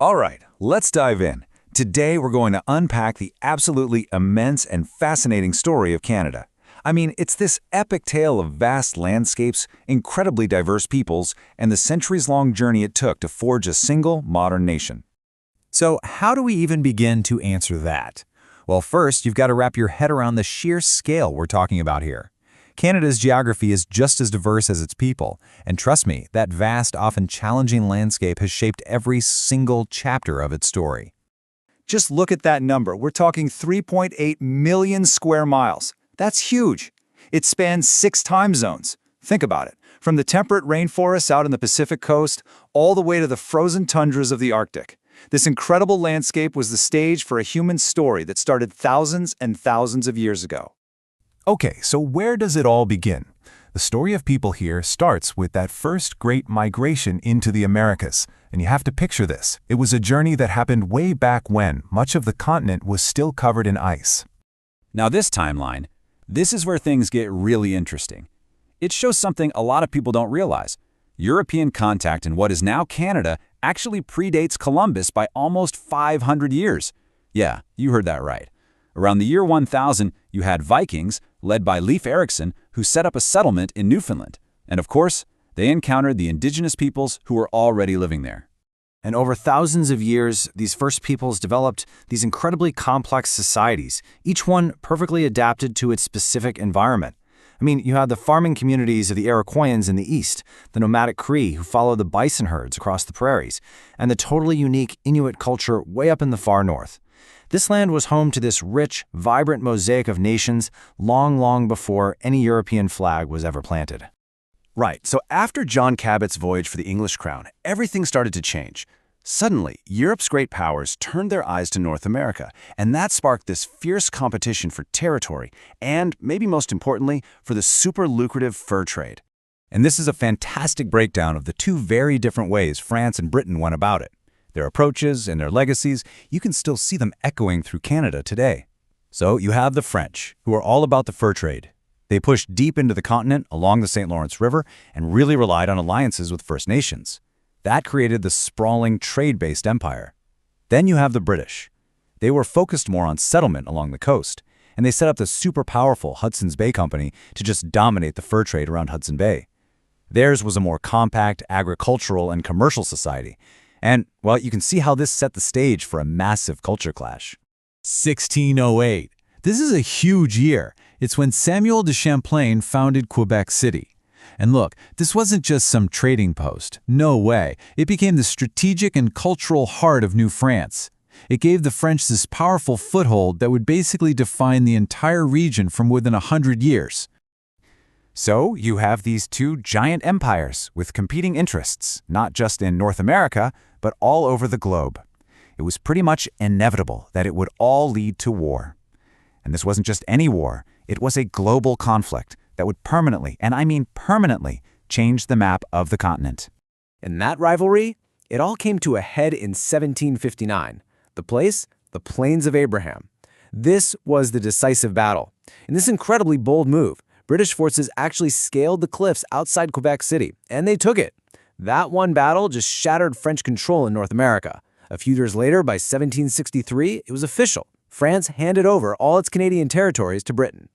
All right, let's dive in. Today, we're going to unpack the absolutely immense and fascinating story of Canada. I mean, it's this epic tale of vast landscapes, incredibly diverse peoples, and the centuries-long journey it took to forge a single modern nation. So how do we even begin to answer that? Well, first, you've got to wrap your head around the sheer scale we're talking about here. Canada's geography is just as diverse as its people, and trust me, that vast, often challenging landscape has shaped every single chapter of its story. Just look at that number. We're talking 3.8 million square miles. That's huge. It spans 6 time zones. Think about it. From the temperate rainforests out on the Pacific coast, all the way to the frozen tundras of the Arctic. This incredible landscape was the stage for a human story that started thousands and thousands of years ago. Okay, so where does it all begin? The story of people here starts with that first great migration into the Americas. And you have to picture this. It was a journey that happened way back when much of the continent was still covered in ice. Now this timeline, this is where things get really interesting. It shows something a lot of people don't realize. European contact in what is now Canada actually predates Columbus by almost 500 years. Yeah, you heard that right. Around the year 1000, you had Vikings, led by Leif Erikson, who set up a settlement in Newfoundland. And of course, they encountered the indigenous peoples who were already living there. And over thousands of years, these first peoples developed these incredibly complex societies, each one perfectly adapted to its specific environment. I mean, you had the farming communities of the Iroquoians in the east, the nomadic Cree who followed the bison herds across the prairies, and the totally unique Inuit culture way up in the far north. This land was home to this rich, vibrant mosaic of nations long before any European flag was ever planted. Right, so after John Cabot's voyage for the English crown, everything started to change. Suddenly, Europe's great powers turned their eyes to North America, and that sparked this fierce competition for territory and, maybe most importantly, for the super lucrative fur trade. And this is a fantastic breakdown of the two very different ways France and Britain went about it. Their approaches and their legacies, you can still see them echoing through Canada today. So you have the French, who are all about the fur trade. They pushed deep into the continent along the St. Lawrence River and really relied on alliances with First Nations. That created the sprawling trade-based empire. Then you have the British. They were focused more on settlement along the coast, and they set up the super powerful Hudson's Bay Company to just dominate the fur trade around Hudson Bay. Theirs was a more compact agricultural and commercial society. And, well, you can see how this set the stage for a massive culture clash. 1608. This is a huge year. It's when Samuel de Champlain founded Quebec City. And look, this wasn't just some trading post. No way. It became the strategic and cultural heart of New France. It gave the French this powerful foothold that would basically define the entire region from within 100 years. So you have these two giant empires with competing interests, not just in North America, but all over the globe. It was pretty much inevitable that it would all lead to war. And this wasn't just any war, it was a global conflict that would permanently, and I mean permanently, change the map of the continent. And that rivalry, it all came to a head in 1759. The place? The Plains of Abraham. This was the decisive battle. In this incredibly bold move, British forces actually scaled the cliffs outside Quebec City, and they took it. That one battle just shattered French control in North America. A few years later, by 1763, it was official. France handed over all its Canadian territories to Britain.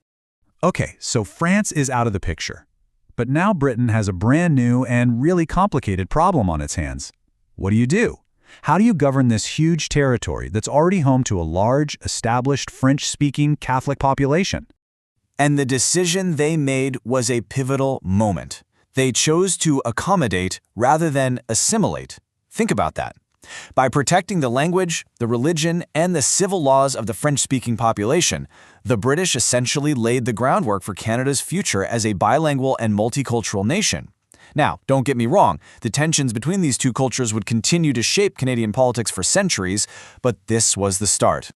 Okay, so France is out of the picture. But now Britain has a brand new and really complicated problem on its hands. What do? How do you govern this huge territory that's already home to a large, established French-speaking Catholic population? And the decision they made was a pivotal moment. They chose to accommodate rather than assimilate. Think about that. By protecting the language, the religion, and the civil laws of the French-speaking population, the British essentially laid the groundwork for Canada's future as a bilingual and multicultural nation. Now, don't get me wrong, the tensions between these two cultures would continue to shape Canadian politics for centuries, but this was the start.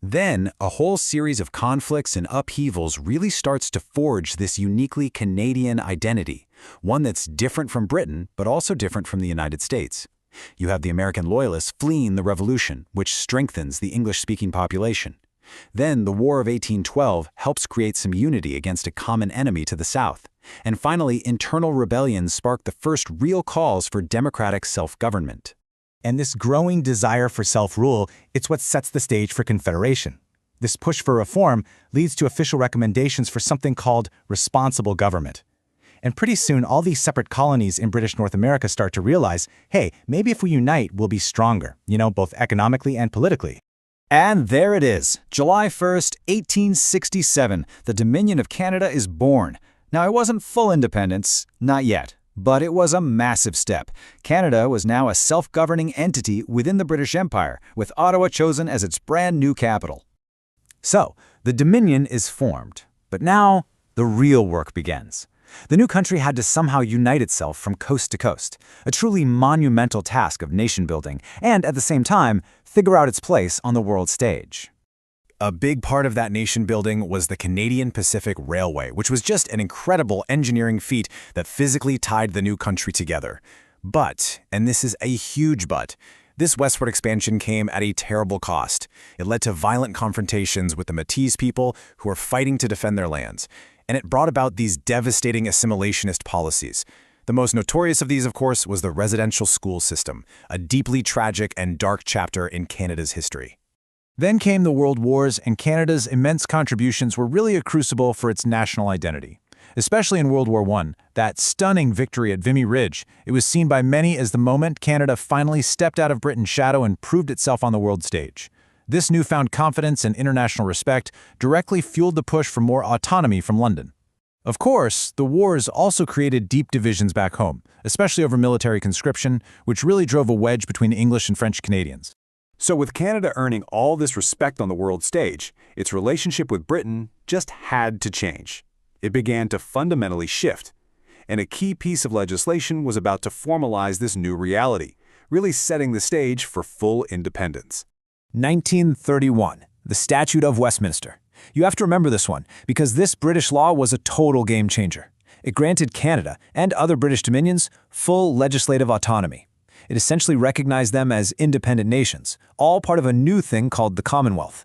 Then, a whole series of conflicts and upheavals really starts to forge this uniquely Canadian identity, one that's different from Britain, but also different from the United States. You have the American Loyalists fleeing the Revolution, which strengthens the English-speaking population. Then the War of 1812 helps create some unity against a common enemy to the south. And finally, internal rebellions spark the first real calls for democratic self-government. And this growing desire for self-rule, it's what sets the stage for Confederation. This push for reform leads to official recommendations for something called responsible government. And pretty soon, all these separate colonies in British North America start to realize, hey, maybe if we unite, we'll be stronger, both economically and politically. And there it is, July 1st, 1867. The Dominion of Canada is born. Now, it wasn't full independence, not yet, but it was a massive step. Canada was now a self-governing entity within the British Empire, with Ottawa chosen as its brand new capital. So, the Dominion is formed, but now the real work begins. The new country had to somehow unite itself from coast to coast, a truly monumental task of nation-building, and at the same time, figure out its place on the world stage. A big part of that nation-building was the Canadian Pacific Railway, which was just an incredible engineering feat that physically tied the new country together. But, and this is a huge but, this westward expansion came at a terrible cost. It led to violent confrontations with the Métis people who were fighting to defend their lands. And it brought about these devastating assimilationist policies. The most notorious of these, of course, was the residential school system, a deeply tragic and dark chapter in Canada's history. Then came the World Wars, and Canada's immense contributions were really a crucible for its national identity. Especially in World War I, that stunning victory at Vimy Ridge, it was seen by many as the moment Canada finally stepped out of Britain's shadow and proved itself on the world stage. This newfound confidence and international respect directly fueled the push for more autonomy from London. Of course, the wars also created deep divisions back home, especially over military conscription, which really drove a wedge between English and French Canadians. So with Canada earning all this respect on the world stage, its relationship with Britain just had to change. It began to fundamentally shift. And a key piece of legislation was about to formalize this new reality, really setting the stage for full independence. 1931, the Statute of Westminster. You have to remember this one, because this British law was a total game changer. It granted Canada and other British dominions full legislative autonomy. It essentially recognized them as independent nations, all part of a new thing called the Commonwealth.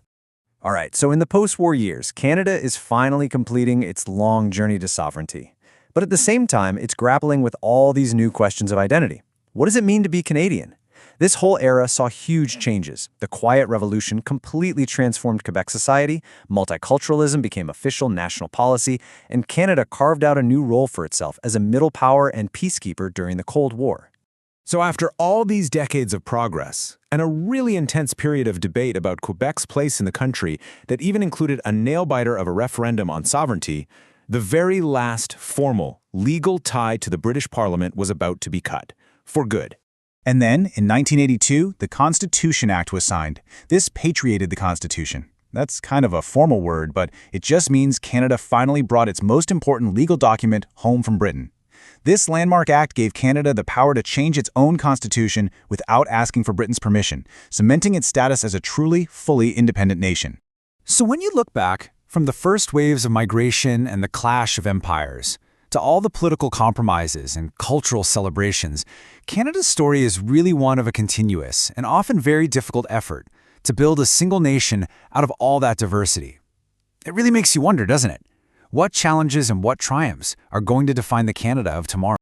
All right, so in the post-war years, Canada is finally completing its long journey to sovereignty. But at the same time, it's grappling with all these new questions of identity. What does it mean to be Canadian? This whole era saw huge changes. The Quiet Revolution completely transformed Quebec society, multiculturalism became official national policy, and Canada carved out a new role for itself as a middle power and peacekeeper during the Cold War. So after all these decades of progress, and a really intense period of debate about Quebec's place in the country that even included a nail-biter of a referendum on sovereignty, the very last formal, legal tie to the British Parliament was about to be cut, for good. And then, in 1982, the Constitution Act was signed. This patriated the Constitution. That's kind of a formal word, but it just means Canada finally brought its most important legal document home from Britain. This landmark act gave Canada the power to change its own constitution without asking for Britain's permission, cementing its status as a truly, fully independent nation. So when you look back, from the first waves of migration and the clash of empires, to all the political compromises and cultural celebrations, Canada's story is really one of a continuous and often very difficult effort to build a single nation out of all that diversity. It really makes you wonder, doesn't it? What challenges and what triumphs are going to define the Canada of tomorrow?